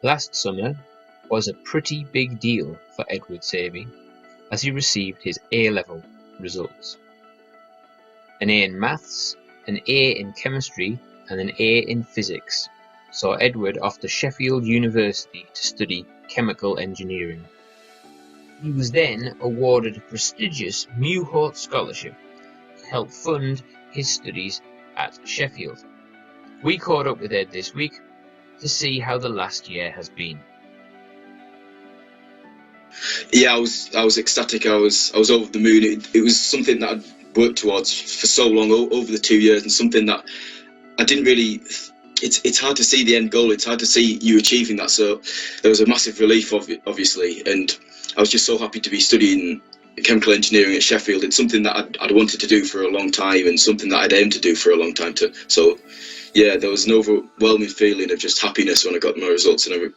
Last summer was a pretty big deal for Ed Sabey as he received his A-level results. An A in maths, an A in chemistry and an A in physics saw Edward off to Sheffield University to study chemical engineering. He was then awarded a prestigious Mewhort Scholarship to help fund his studies at Sheffield. We caught up with Ed this week to see how the last year has been. Yeah, I was ecstatic. I was over the moon. It was something that I'd worked towards for so long, over the 2 years, and something that I didn't really. It's hard to see the end goal. It's hard to see you achieving that. So there was a massive relief, obviously, and I was just so happy to be studying chemical engineering at Sheffield. It's something that I'd wanted to do for a long time, and something that I'd aimed to do for a long time. So yeah, there was an overwhelming feeling of just happiness when I got my results, and I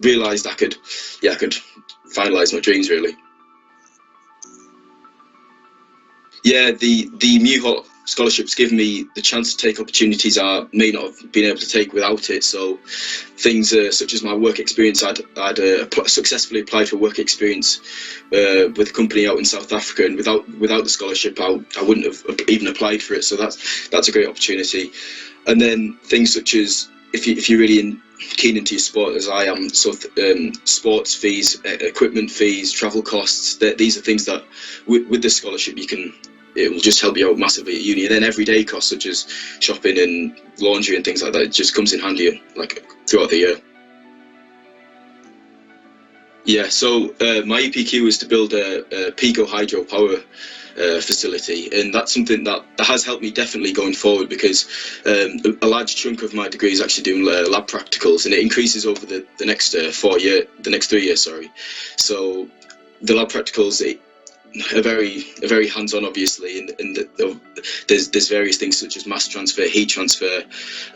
realised I could finalise my dreams, really. Yeah, the Mewhort scholarships give me the chance to take opportunities I may not have been able to take without it. So things such as my work experience, I'd successfully applied for work experience with a company out in South Africa, and without the scholarship, I wouldn't have even applied for it. So that's a great opportunity. And then things such as if you're really keen into your sport as I am, so sports fees, equipment fees, travel costs, these are things that with the scholarship it will just help you out massively at uni. And then everyday costs such as shopping and laundry and things like that, it just comes in handy like throughout the year. Yeah, so my EPQ was to build a pico hydro power facility, and that's something that has helped me definitely going forward, because a large chunk of my degree is actually doing lab practicals, and it increases over the next 3 years. So the lab practicals are very hands-on, obviously, and there's various things such as mass transfer, heat transfer,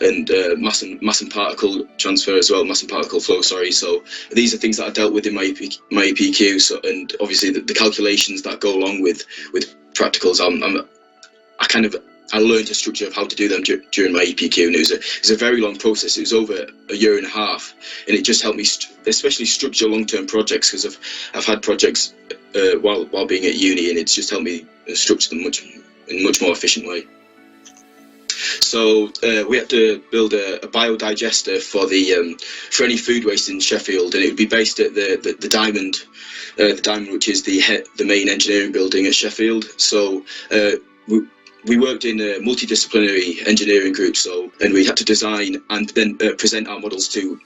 and mass and particle transfer as well, mass and particle flow. So these are things that I dealt with in my EPQ. So, and obviously the calculations that go along with practicals, I learned a structure of how to do them during my EPQ, and it was a very long process. It was over a year and a half, and it just helped me especially structure long-term projects, because I've had projects while being at uni, and it's just helped me structure them in a much more efficient way. So we had to build a biodigester for any food waste in Sheffield, and it would be based at the Diamond, which is the main engineering building at Sheffield. So we worked in a multidisciplinary engineering group, and we had to design and then present our models to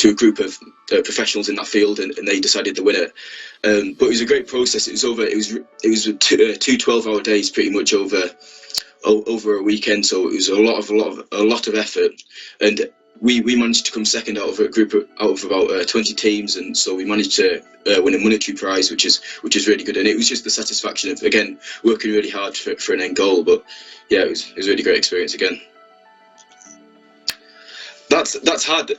a group of professionals in that field, and they decided the winner. But it was a great process. It was two 12-hour days, pretty much over a weekend. So it was a lot of effort, and we managed to come second out of about 20 teams, and so we managed to win a monetary prize, which is really good. And it was just the satisfaction of, again, working really hard for an end goal. But yeah, it was a really great experience again. That's hard.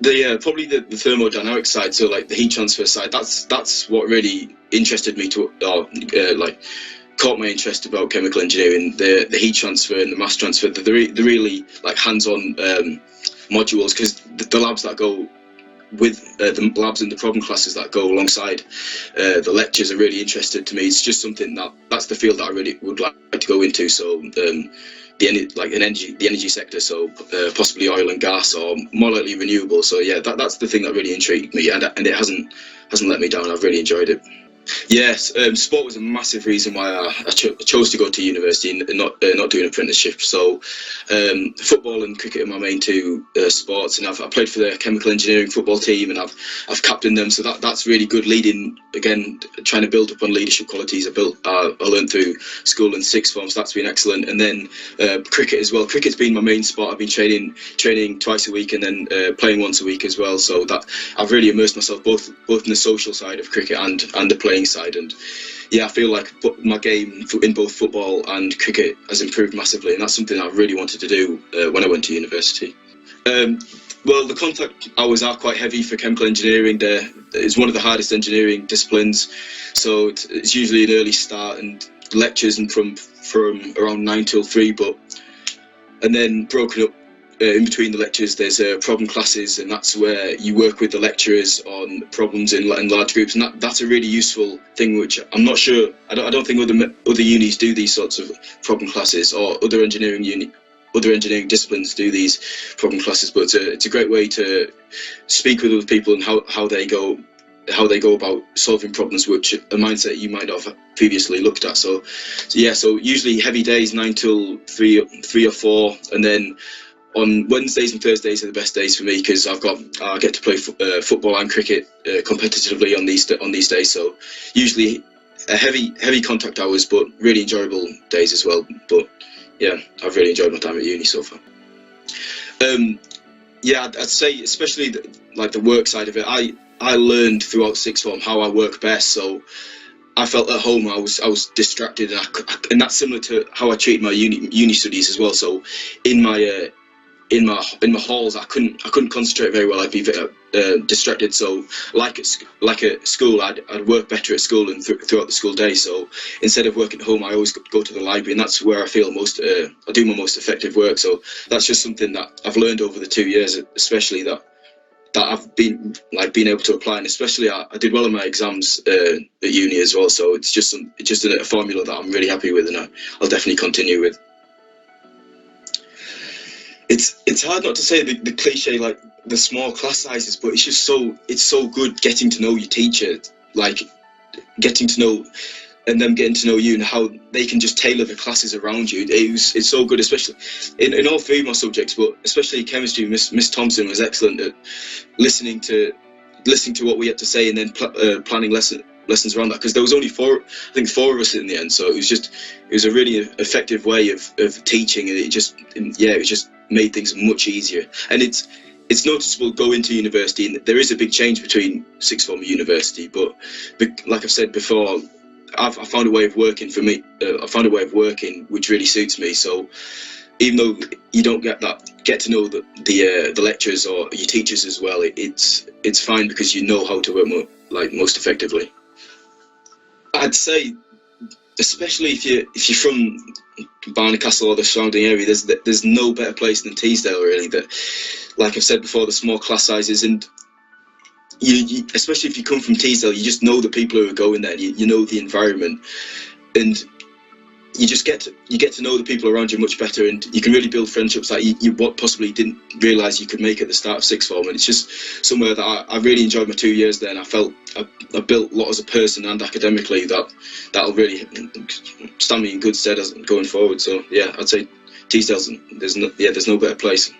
Probably the thermodynamic side, so like the heat transfer side, that's what really interested me caught my interest about chemical engineering. The heat transfer and the mass transfer, the really like hands-on modules, because the labs that go with the labs and the problem classes that go alongside the lectures are really interested to me. It's just something that's the field that I really would like to go into. So the energy sector, so possibly oil and gas, or more likely renewable. So yeah, that's the thing that really intrigued me, and it hasn't let me down. I've really enjoyed it. Yes, sport was a massive reason why I chose to go to university and not do an apprenticeship. So football and cricket are my main two sports, and I played for the chemical engineering football team, and I've captained them. So that's really good. Leading, again, trying to build upon leadership qualities I learned through school and sixth form. So that's been excellent. And then cricket as well. Cricket's been my main sport. I've been training twice a week, and then playing once a week as well. So that I've really immersed myself both in the social side of cricket and the playing side. And yeah, I feel like my game in both football and cricket has improved massively, and that's something I really wanted to do when I went to university. Well, the contact hours are quite heavy for chemical engineering. It's one of the hardest engineering disciplines, so it's usually an early start and lectures and from around 9 till 3, and then broken up in between the lectures, there's problem classes, and that's where you work with the lecturers on problems in large groups, and that's a really useful thing, which I'm not sure, I don't think other unis do these sorts of problem classes, or other engineering disciplines do these problem classes, but it's a great way to speak with other people and how they go about solving problems, which a mindset you might have previously looked at. So usually heavy days, 9 till 3 or 4, and then on Wednesdays and Thursdays are the best days for me, because I get to play football and cricket competitively on these days. So usually heavy contact hours, but really enjoyable days as well. But yeah, I've really enjoyed my time at uni so far. I'd say especially the work side of it. I learned throughout sixth form how I work best. So I felt at home I was distracted, and that's similar to how I treat my uni studies as well. So in my halls, I couldn't concentrate very well. I'd be distracted. So like at school, I'd work better at school and throughout the school day. So instead of working at home, I always go to the library, and that's where I feel I do my most effective work. So that's just something that I've learned over the 2 years, especially that I've been able to apply, and especially I did well in my exams at uni as well. So it's just a formula that I'm really happy with, and I'll definitely continue with. It's hard not to say the cliche, like the small class sizes, but it's so good getting to know your teacher, like getting to know, and them getting to know you, and how they can just tailor the classes around you. It's so good, especially in all 3 of my subjects, but especially chemistry. Miss Thompson was excellent at listening to what we had to say, and then planning lessons around that, because there was only 4 of us in the end. So it was a really effective way of teaching, and it just made things much easier. And it's noticeable going to university, and there is a big change between sixth form and university, but like I've said before, I found a way of working for me. I found a way of working which really suits me. So even though you don't get to know the lecturers or your teachers as well, it's fine, because you know how to work most effectively. I'd say, especially if you're from Barneycastle or the surrounding area, there's no better place than Teesdale, really. That, like I've said before, the small class sizes, and you especially if you come from Teesdale, you just know the people who are going there. You know the environment, and you just get to know the people around you much better, and you can really build friendships that you possibly didn't realise you could make at the start of sixth form. And it's just somewhere that I really enjoyed my 2 years there, and I felt I built a lot as a person and academically that'll really stand me in good stead as going forward. So yeah, I'd say Teesdale's there's no better place.